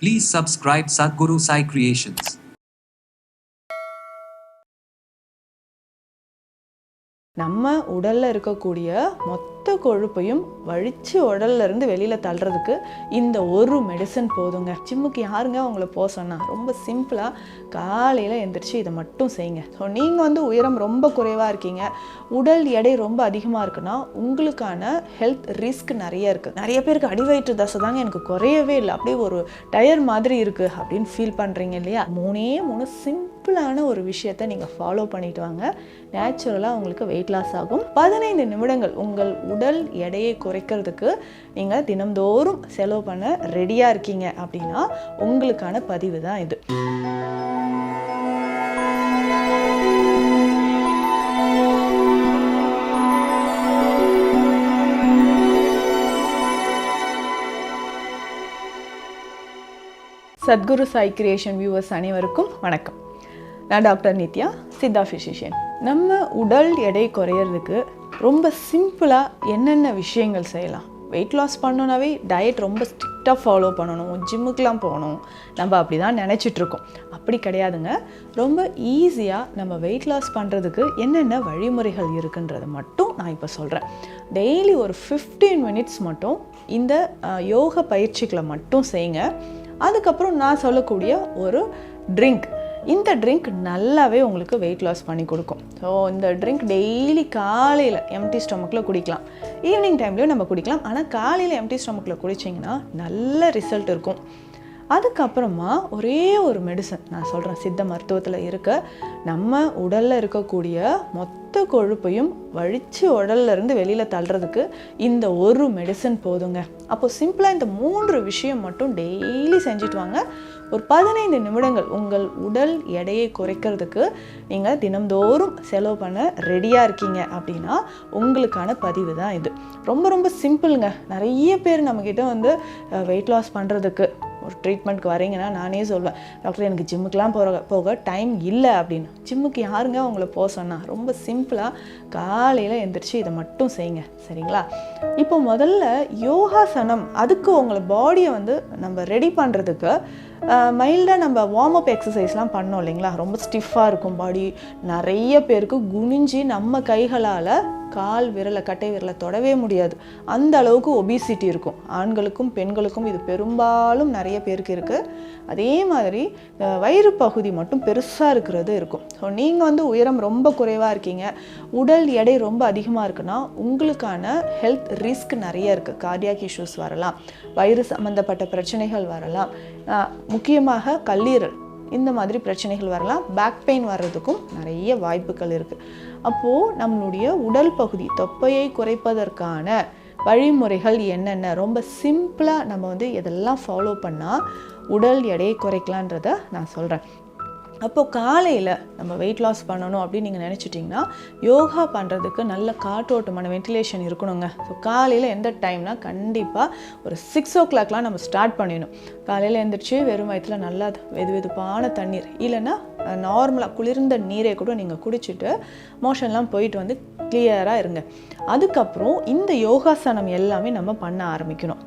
Please subscribe Sadhguru Sai Creations. நம்ம உடலில் இருக்கக்கூடிய மொத்த கொழுப்பையும் வழித்து உடல்ல இருந்து வெளியில் தள்ளுறதுக்கு இந்த ஒரு மெடிசன் போதுங்க. ஜிம்முக்கு யாருங்க உங்களை போக சொன்னால்? ரொம்ப சிம்பிளாக காலையில் எழுந்திரிச்சு இதை மட்டும் செய்யுங்க. ஸோ நீங்கள் உயரம் ரொம்ப குறைவாக இருக்கீங்க, உடல் எடை ரொம்ப அதிகமாக இருக்குன்னா உங்களுக்கான ஹெல்த் ரிஸ்க் நிறைய இருக்குது. நிறைய பேருக்கு அடிவயிற்று தசை தாங்க எனக்கு குறையவே இல்லை, அப்படியே ஒரு டயர் மாதிரி இருக்குது அப்படின்னு ஃபீல் பண்ணுறீங்க இல்லையா? மூணு சிம்பிளான ஒரு விஷயத்தை நீங்கள் ஃபாலோ பண்ணிட்டு வாங்க. நேச்சுரலாக உங்களுக்கு வெயிட் லாஸ் ஆகும். 15 நிமிடங்கள் உங்கள் உடல் எடையை குறைக்கிறதுக்கு நீங்கள் தினம்தோறும் செலவு பண்ண ரெடியாக இருக்கீங்க அப்படின்னா உங்களுக்கான பதிவு தான் இது. சத்குரு சாய் கிரியேஷன் வியூவர்ஸ் அனைவருக்கும் வணக்கம். நான் டாக்டர் நித்யா, சித்தா ஃபிசிஷியன். நம்ம உடல் எடை குறையிறதுக்கு ரொம்ப சிம்பிளாக என்னென்ன விஷயங்கள் செய்யலாம்? வெயிட் லாஸ் பண்ணணுன்னாவே டயட் ரொம்ப ஸ்ட்ரிக்டாக ஃபாலோ பண்ணணும், ஜிம்முக்கெலாம் போகணும், நம்ம அப்படி தான் நினச்சிட்ருக்கோம். அப்படி கிடையாதுங்க. ரொம்ப ஈஸியாக நம்ம வெயிட் லாஸ் பண்ணுறதுக்கு என்னென்ன வழிமுறைகள் இருக்குன்றதை மட்டும் நான் இப்போ சொல்கிறேன். டெய்லி ஒரு 15 மினிட்ஸ் மட்டும் இந்த யோக பயிற்சிகளை மட்டும் செய்யுங்க. அதுக்கப்புறம் நான் சொல்லக்கூடிய ஒரு ட்ரிங்க், இந்த ட்ரிங்க் நல்லாவே உங்களுக்கு வெயிட் லாஸ் பண்ணி கொடுக்கும். ஸோ இந்த ட்ரிங்க் டெய்லி காலையில் எம்டி ஸ்டொமக்கில் குடிக்கலாம், ஈவினிங் டைம்லேயும் நம்ம குடிக்கலாம். ஆனால் காலையில் எம்டி ஸ்டொமக்கில் குடிச்சிங்கன்னா நல்ல ரிசல்ட் இருக்கும். அதுக்கப்புறமா ஒரே ஒரு மெடிசன் நான் சொல்கிறேன், சித்த மருத்துவத்தில் இருக்க நம்ம உடலில் இருக்கக்கூடிய மொத்த கொழுப்பையும் வழித்து உடல்ல இருந்து வெளியில் தள்ளுறதுக்கு இந்த ஒரு மெடிசன் போதுங்க. அப்போது சிம்பிளாக இந்த 3 விஷயம் மட்டும் டெய்லி செஞ்சுட்டு வாங்க. ஒரு 15 நிமிடங்கள் உங்கள் உடல் எடையை குறைக்கிறதுக்கு நீங்கள் தினம்தோறும் செலவு பண்ண ரெடியாக இருக்கீங்க அப்படின்னா உங்களுக்கான பதிவு தான் இது. ரொம்ப சிம்பிளுங்க. நிறைய பேர் நம்மக்கிட்ட வெயிட் லாஸ் பண்ணுறதுக்கு ஒரு ட்ரீட்மெண்ட்க்கு வரீங்கன்னா நானே சொல்வேன், டாக்டர் எனக்கு ஜிம்முக்கெலாம் போக டைம் இல்லை அப்படின்னு. ஜிம்முக்கு யாருங்க உங்களை போக சொன்னால்? ரொம்ப சிம்பிளாக காலையில் எழுந்திரிச்சு இதை மட்டும் செய்யுங்க, சரிங்களா? இப்போ முதல்ல யோகாசனம், அதுக்கு உங்களை பாடியை நம்ம ரெடி பண்ணுறதுக்கு மைல்டாக நம்ம வார்ம் அப் எக்ஸசைஸ்லாம் பண்ணோம் இல்லைங்களா? ரொம்ப ஸ்டிஃபாக இருக்கும் பாடி. நிறைய பேருக்கு குனிஞ்சு நம்ம கைகளால் கால் விரலை, கட்டை விரலை தொடவே முடியாது, அந்த அளவுக்கு ஒபிசிட்டி இருக்கும். ஆண்களுக்கும் பெண்களுக்கும் இது பெரும்பாலும் நிறைய பேருக்கு இருக்குது. அதே மாதிரி வயிறு பகுதி மட்டும் பெருசாக இருக்கிறது இருக்கும். ஸோ நீங்கள் உயரம் ரொம்ப குறைவாக இருக்கீங்க, உடல் எடை ரொம்ப அதிகமாக இருக்குன்னா உங்களுக்கான ஹெல்த் ரிஸ்க் நிறைய இருக்குது. கார்டியாக் இஷ்யூஸ் வரலாம், வயிறு சம்மந்தப்பட்ட பிரச்சனைகள் வரலாம், முக்கியமாக கல்லீரல், இந்த மாதிரி பிரச்சனைகள் வரலாம். பேக் பெயின் வர்றதுக்கும் நிறைய வாய்ப்புகள் இருக்குது. அப்போது நம்மளுடைய உடல் பகுதி தொப்பையை குறைப்பதற்கான வழிமுறைகள் என்னென்ன, ரொம்ப சிம்பிளாக நம்ம எதெல்லாம் ஃபாலோ பண்ணால் உடல் எடையை குறைக்கலான்றதை நான் சொல்கிறேன். அப்போது காலையில் நம்ம வெயிட் லாஸ் பண்ணணும் அப்படின்னு நீங்கள் நினச்சிட்டிங்கன்னா யோகா பண்ணுறதுக்கு நல்ல காற்றோட்டமான வென்டிலேஷன் இருக்கணுங்க. ஸோ காலையில் எந்த டைம்னா கண்டிப்பாக ஒரு 6 o'clock நம்ம ஸ்டார்ட் பண்ணிடணும். காலையில் எழுந்திரிச்சு வெறும் வயிற்றில் நல்லா வெதுவெதுப்பான தண்ணீர், இல்லைன்னா நார்மலாக குளிர்ந்த நீரை கூட நீங்கள் குடிச்சிட்டு மோஷன்லாம் போயிட்டு கிளியராக இருங்க. அதுக்கப்புறம் இந்த யோகாசனம் எல்லாமே நம்ம பண்ண ஆரம்பிக்கணும்.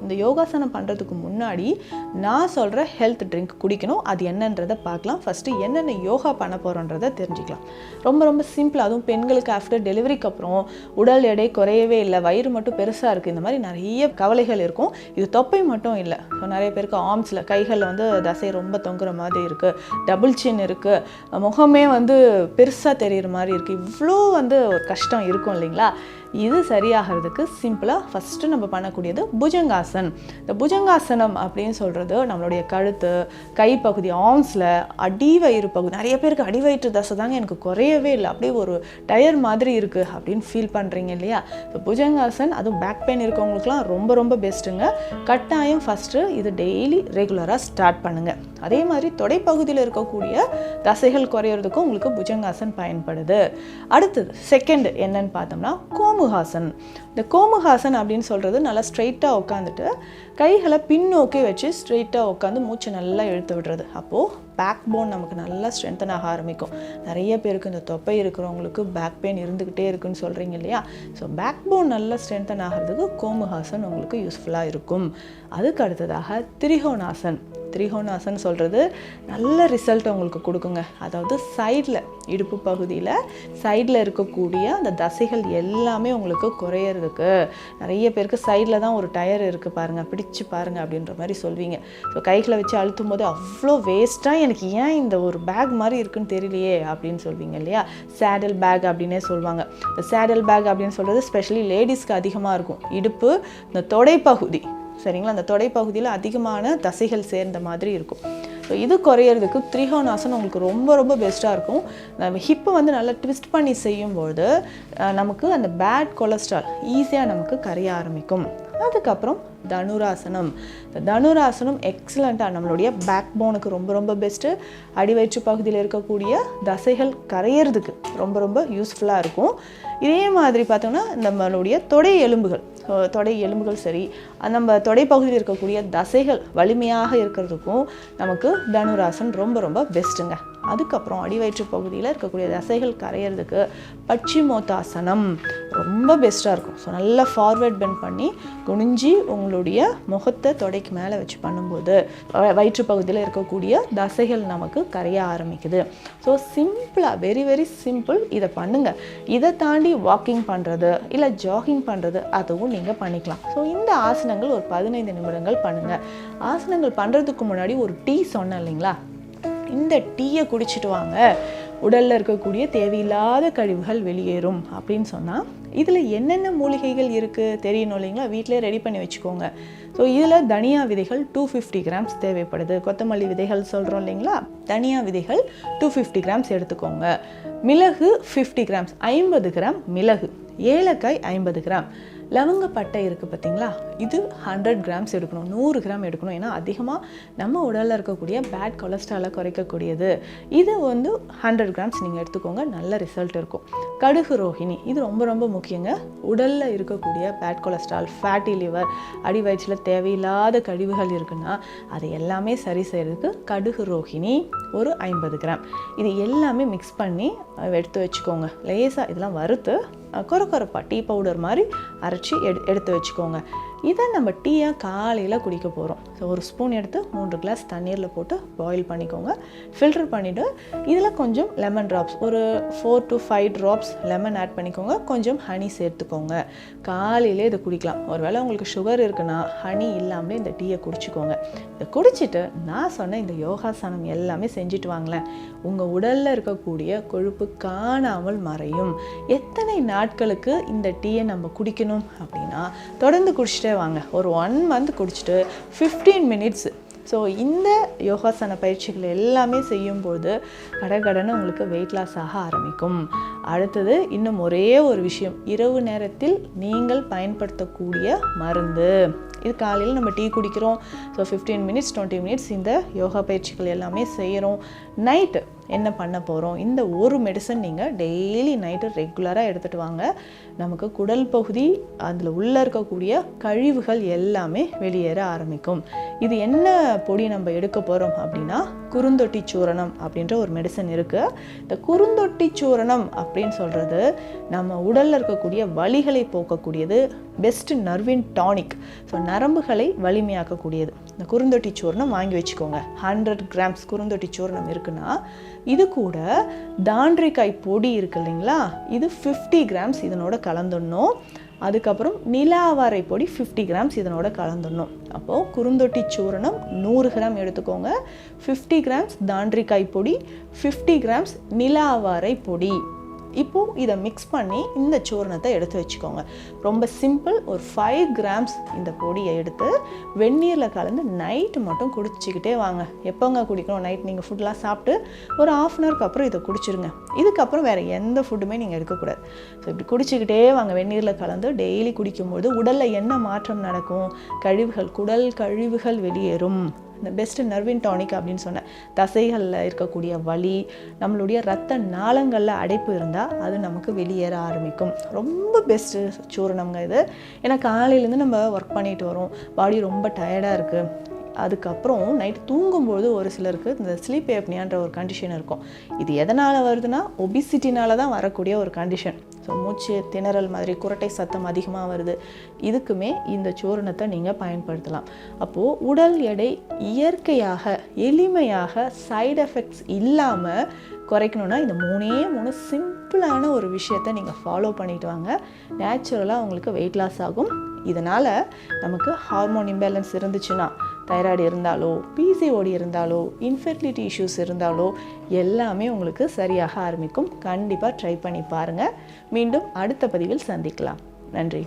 இந்த யோகாசனம் பண்ணுறதுக்கு முன்னாடி நான் சொல்கிற ஹெல்த் ட்ரிங்க் குடிக்கணும். அது என்னன்றதை பார்க்கலாம். ஃபஸ்ட்டு என்னென்ன யோகா பண்ண போகிறோன்றதை தெரிஞ்சுக்கலாம். ரொம்ப சிம்பிள். அதுவும் பெண்களுக்கு ஆஃப்டர் டெலிவரிக்கு அப்புறம் உடல் எடை குறையவே இல்லை, வயிறு மட்டும் பெருசாக இருக்குது, இந்த மாதிரி நிறைய கவலைகள் இருக்கும். இது தொப்பை மட்டும் இல்லை. ஸோ நிறைய பேருக்கு ஆர்ம்ஸில், கைகளில் தசை ரொம்ப தொங்குற மாதிரி இருக்குது, டபுள் சின் இருக்குது, முகமே பெருசாக தெரிகிற மாதிரி இருக்குது. இவ்வளோ ஒரு கஷ்டம் இருக்கும் இல்லைங்களா? இது சரியாகிறதுக்கு சிம்பிளாக ஃபஸ்ட்டு நம்ம பண்ணக்கூடியது புஜங்காசன். இந்த புஜங்காசனம் அப்படின்னு சொல்கிறது நம்மளுடைய கழுத்து, கைப்பகுதி, ஆர்ம்ஸில் அடிவயிறு பகுதி. நிறைய பேருக்கு அடிவயிற்று தசை தாங்க எனக்கு குறையவே இல்லை, அப்படியே ஒரு டயர் மாதிரி இருக்குது அப்படின்னு ஃபீல் பண்ணுறீங்க இல்லையா? இந்த புஜங்காசன், அதுவும் பேக் பெயின் இருக்கவங்களுக்குலாம் ரொம்ப பெஸ்ட்டுங்க. கட்டாயம் ஃபஸ்ட்டு இது டெய்லி ரெகுலராக ஸ்டார்ட் பண்ணுங்கள். அதே மாதிரி தொடைப்பகுதியில் இருக்கக்கூடிய தசைகள் குறையிறதுக்கும் உங்களுக்கு புஜங்காசன் பயன்படுது. அடுத்தது செகண்ட் என்னன்னு பார்த்தோம்னா கோமுகாசன். இந்த கோமுகாசன் அப்படின்னு சொல்கிறது நல்லா ஸ்ட்ரெயிட்டாக உட்காந்துட்டு கைகளை பின்னோக்கி வச்சு ஸ்ட்ரெயிட்டாக உட்காந்து மூச்சு நல்லா இழுத்து விடுறது. அப்போது பேக் போன் நமக்கு நல்லா ஸ்ட்ரென்தன் ஆக ஆரம்பிக்கும். நிறைய பேருக்கு இந்த தொப்பை இருக்கிறவங்களுக்கு பேக் பெயின் இருந்துக்கிட்டே இருக்குன்னு சொல்கிறீங்க இல்லையா? ஸோ பேக் போன் நல்லா ஸ்ட்ரென்தன் ஆகிறதுக்கு கோமுகாசன் உங்களுக்கு யூஸ்ஃபுல்லாக இருக்கும். அதுக்கு அடுத்ததாக திரிகோணாசன் சொல்கிறது நல்ல ரிசல்ட் உங்களுக்கு கொடுக்குங்க. அதாவது சைடில் இடுப்பு பகுதியில் சைடில் இருக்கக்கூடிய அந்த தசைகள் எல்லாமே உங்களுக்கு குறையிறதுக்கு. நிறைய பேருக்கு சைடில் தான் ஒரு டயர் இருக்குது பாருங்கள், பிடிச்சு பாருங்கள் அப்படின்ற மாதிரி சொல்வீங்க. ஸோ கைகளை வச்சு அழுத்தும் போது அவ்வளோ வேஸ்ட்டாக எனக்கு ஏன் இந்த ஒரு பேக் மாதிரி இருக்குன்னு தெரியலையே அப்படின்னு சொல்வீங்க இல்லையா? சேடல் பேக் அப்படின்னே சொல்லுவாங்க. இந்த சேடல் பேக் அப்படின்னு சொல்கிறது ஸ்பெஷலி லேடிஸ்க்கு அதிகமாக இருக்கும். இடுப்பு இந்த தொடைப்பகுதி சரிங்களா, அந்த தொடைப்பகுதியில் அதிகமான தசைகள் சேர்ந்த மாதிரி இருக்கும். ஸோ இது குறையிறதுக்கு திரிகோணாசன் உங்களுக்கு ரொம்ப ரொம்ப பெஸ்ட்டாக இருக்கும். நம்ம ஹிப்பை வந்து நல்லா ட்விஸ்ட் பண்ணி செய்யும்போது நமக்கு அந்த பேட் கொலஸ்ட்ரால் ஈஸியாக நமக்கு கரைய ஆரம்பிக்கும். அதுக்கப்புறம் தனுராசனம் எக்ஸலண்ட்டாக நம்மளுடைய பேக் போனுக்கு ரொம்ப ரொம்ப பெஸ்ட்டு. அடிவயிற்று பகுதியில் இருக்கக்கூடிய தசைகள் கரையிறதுக்கு ரொம்ப ரொம்ப யூஸ்ஃபுல்லாக இருக்கும். இதே மாதிரி பார்த்தோம்னா நம்மளுடைய தொடை எலும்புகள் சரி, நம்ம தொடைப்பகுதியில் இருக்கக்கூடிய தசைகள் வலிமையாக இருக்கிறதுக்கும் நமக்கு தனுராசன் ரொம்ப ரொம்ப பெஸ்ட்டுங்க. அதுக்கப்புறம் அடிவயிற்று பகுதியில் இருக்கக்கூடிய தசைகள் கரையிறதுக்கு பச்சிமோத்தாசனம் ரொம்ப பெஸ்ட்டாக இருக்கும். ஸோ நல்லா ஃபார்வர்ட் பெண்ட் பண்ணி குனிஞ்சி உங்களுடைய முகத்தை தொடைக்கு மேலே வச்சு பண்ணும்போது வயிற்று பகுதியில் இருக்கக்கூடிய தசைகள் நமக்கு கரைய ஆரம்பிக்குது. ஸோ சிம்பிளாக வெரி வெரி சிம்பிள், இதை பண்ணுங்கள். இதை தாண்டி வாக்கிங் பண்ணுறது இல்லை ஜாகிங் பண்ணுறது அதுவும் நீங்கள் பண்ணிக்கலாம். ஸோ இந்த ஆசனங்கள் ஒரு 15 நிமிடங்கள் பண்ணுங்கள். ஆசனங்கள் பண்ணுறதுக்கு முன்னாடி ஒரு டீ சொன்னேன் இல்லைங்களா? இந்த டீயை குடிச்சிட்டு வாங்க, உடலில் இருக்கக்கூடிய தேவையில்லாத கழிவுகள் வெளியேறும் அப்படின்னு சொன்னால் இதில் என்னென்ன மூலிகைகள் இருக்குது தெரியணும் இல்லைங்களா? வீட்டிலே ரெடி பண்ணி வச்சுக்கோங்க. ஸோ இதில் தனியா விதைகள் 250 கிராம்ஸ் தேவைப்படுது. கொத்தமல்லி விதைகள் சொல்கிறோம் இல்லைங்களா? தனியா விதைகள் 250 கிராம்ஸ் எடுத்துக்கோங்க. மிளகு 50 கிராம்ஸ், 50 கிராம் மிளகு. ஏலக்காய் 50 கிராம். லவங்கப்பட்டை இருக்குது பார்த்தீங்களா? இது 100 கிராம்ஸ் எடுக்கணும், 100 கிராம் எடுக்கணும். ஏன்னா அதிகமாக நம்ம உடலில் இருக்கக்கூடிய பேட் கொலஸ்ட்ராலை குறைக்கக்கூடியது. இது வந்து 100 கிராம்ஸ் நீங்கள் எடுத்துக்கோங்க, நல்ல ரிசல்ட் இருக்கும். கடுகு ரோஹிணி இது ரொம்ப ரொம்ப முக்கியங்க. உடலில் இருக்கக்கூடிய பேட் கொலஸ்ட்ரால், ஃபேட்டி லிவர், அடிவயிற்றில் தேவையில்லாத கழிவுகள் இருக்குன்னா அதை எல்லாமே சரி செய்கிறதுக்கு கடுகு ரோஹிணி ஒரு 50 கிராம். இது எல்லாமே மிக்ஸ் பண்ணி எடுத்து வச்சுக்கோங்க. லேசாக இதெல்லாம் வறுத்து கொரப்பா டீ பவுடர் மாதிரி அரைச்சி எடுத்து வச்சுக்கோங்க. இதை நம்ம டீயாக காலையில் குடிக்க போகிறோம். ஸோ ஒரு ஸ்பூன் எடுத்து 3 கிளாஸ் தண்ணீரில் போட்டு பாயில் பண்ணிக்கோங்க. ஃபில்டர் பண்ணிவிட்டு இதில் கொஞ்சம் லெமன் ட்ராப்ஸ், ஒரு 4 to 5 ட்ராப்ஸ் லெமன் ஆட் பண்ணிக்கோங்க. கொஞ்சம் ஹனி சேர்த்துக்கோங்க. காலையிலே இதை குடிக்கலாம். ஒருவேளை உங்களுக்கு சுகர் இருக்குன்னா ஹனி இல்லாமலே இந்த டீயை குடிச்சிக்கோங்க. இதை குடிச்சிட்டு நான் சொன்ன இந்த யோகாசனம் எல்லாமே செஞ்சுட்டு வாங்களேன். உங்கள் உடலில் இருக்கக்கூடிய கொழுப்பு காணாமல் மறையும். எத்தனை நாட்களுக்கு இந்த டீயை நம்ம குடிக்கணும் அப்படின்னா தொடர்ந்து குடிச்சிட்டே வாங்க. ஒரு 1 மந்த் குடிச்சிட்டு 15 மினிட்ஸ். ஸோ இந்த யோகாசன பயிற்சிகள் எல்லாமே செய்யும்போது கடகடன்னு உங்களுக்கு வெயிட் லாஸ் ஆக ஆரம்பிக்கும். அடுத்தது இன்னும் ஒரே ஒரு விஷயம், இரவு நேரத்தில் நீங்கள் பயன்படுத்தக்கூடிய மருந்து. இது காலையில் நம்ம டீ குடிக்கிறோம். ஸோ 15 மினிட்ஸ் 20 மினிட்ஸ் இந்த யோகா பயிற்சிகள் எல்லாமே செய்கிறோம். நைட்டு என்ன பண்ண போகிறோம்? இந்த ஒரு மெடிசன் நீங்கள் டெய்லி நைட்டு ரெகுலராக எடுத்துகிட்டு வாங்க. நமக்கு குடல் பகுதி அதில் உள்ளே இருக்கக்கூடிய கழிவுகள் எல்லாமே வெளியேற ஆரம்பிக்கும். இது என்ன பொடி நம்ம எடுக்க போகிறோம் அப்படின்னா குறுந்தொட்டி சூரணம் அப்படின்ற ஒரு மெடிசன் இருக்குது. இந்த குறுந்தொட்டி சூரணம் அப்படின்னு சொல்கிறது நம்ம உடலில் இருக்கக்கூடிய வலிகளை போக்கக்கூடியது, பெஸ்ட் நர்வின் டானிக். ஸோ நரம்புகளை வலிமையாக்கக்கூடியது. இந்த குறுந்தொட்டி சூரணம் வாங்கி வச்சுக்கோங்க. 100 கிராம்ஸ் குறுந்தொட்டி சூரணம் இருக்குன்னா இது கூட தாண்டிக்காய் பொடி இருக்கு இல்லைங்களா? இது 50 கிராம்ஸ் இதனோட கலந்துடணும். அதுக்கப்புறம் நிலாவாரை பொடி 50 கிராம்ஸ் இதனோட கலந்துடணும். அப்போது குறுந்தொட்டி சூரணம் 100 கிராம் எடுத்துக்கோங்க. 50 கிராம்ஸ் தாண்டிக்காய் பொடி, 50 கிராம்ஸ் நிலாவாரை பொடி. இப்போது இதை மிக்ஸ் பண்ணி இந்த சூரணத்தை எடுத்து வச்சுக்கோங்க. ரொம்ப சிம்பிள். ஒரு 5 கிராம்ஸ் இந்த பொடியை எடுத்து வெந்நீரில் கலந்து நைட்டு மட்டும் குடிச்சிக்கிட்டே வாங்க. எப்போங்க குடிக்கணும்? நைட் நீங்கள் ஃபுட்லாம் சாப்பிட்டு ஒரு 1/2 அன் ஹவருக்கு அப்புறம் இதை குடிச்சிருங்க. இதுக்கப்புறம் வேறு எந்த ஃபுட்டுமே நீங்கள் எடுக்கக்கூடாது. ஸோ இப்படி குடிச்சிக்கிட்டே வாங்க. வெந்நீரில் கலந்து டெய்லி குடிக்கும்போது உடலில் என்ன மாற்றம் நடக்கும்? குடல் கழிவுகள் வெளியேறும். இந்த பெஸ்ட் நர்வின் டானிக் அப்படின்னு சொன்னேன். தசைகளில் இருக்கக்கூடிய வலி, நம்மளுடைய ரத்த நாளங்களில் அடைப்பு இருந்தால் அது நமக்கு வெளியேற ஆரம்பிக்கும். ரொம்ப பெஸ்ட்டு சூரணம்ங்க இது. ஏன்னா காலையிலேருந்து நம்ம ஒர்க் பண்ணிட்டு வரோம், பாடி ரொம்ப டயர்டாக இருக்குது. அதுக்கப்புறம் நைட்டு தூங்கும்போது ஒரு சிலருக்கு இந்த ஸ்லீப் ஏப்னியான்ற ஒரு கண்டிஷன் இருக்கும். இது எதனால் வருதுன்னா ஒபிசிட்டினால தான் வரக்கூடிய ஒரு கண்டிஷன். ஸோ மூச்சு திணறல் மாதிரி குரட்டை சத்தம் அதிகமாக வருது. இதுக்குமே இந்த சூரணத்தை நீங்கள் பயன்படுத்தலாம். அப்போது உடல் எடை இயற்கையாக எளிமையாக சைடு எஃபெக்ட்ஸ் இல்லாமல் குறைக்கணுன்னா இந்த 3 சிம்பிளான ஒரு விஷயத்தை நீங்கள் ஃபாலோ பண்ணிட்டு வாங்க. நேச்சுரலாக உங்களுக்கு வெயிட் லாஸ் ஆகும். இதனால் நமக்கு ஹார்மோன் இம்பேலன்ஸ் இருந்துச்சுன்னா, தைராய்டு இருந்தாலோ, பிசிஓடி இருந்தாலோ, இன்ஃபெர்டிலிட்டி இஷ்யூஸ் இருந்தாலோ எல்லாமே உங்களுக்கு சரியாக ஆரம்பிக்கும். கண்டிப்பாக ட்ரை பண்ணி பாருங்கள். மீண்டும் அடுத்த பதிவில் சந்திக்கலாம். நன்றி.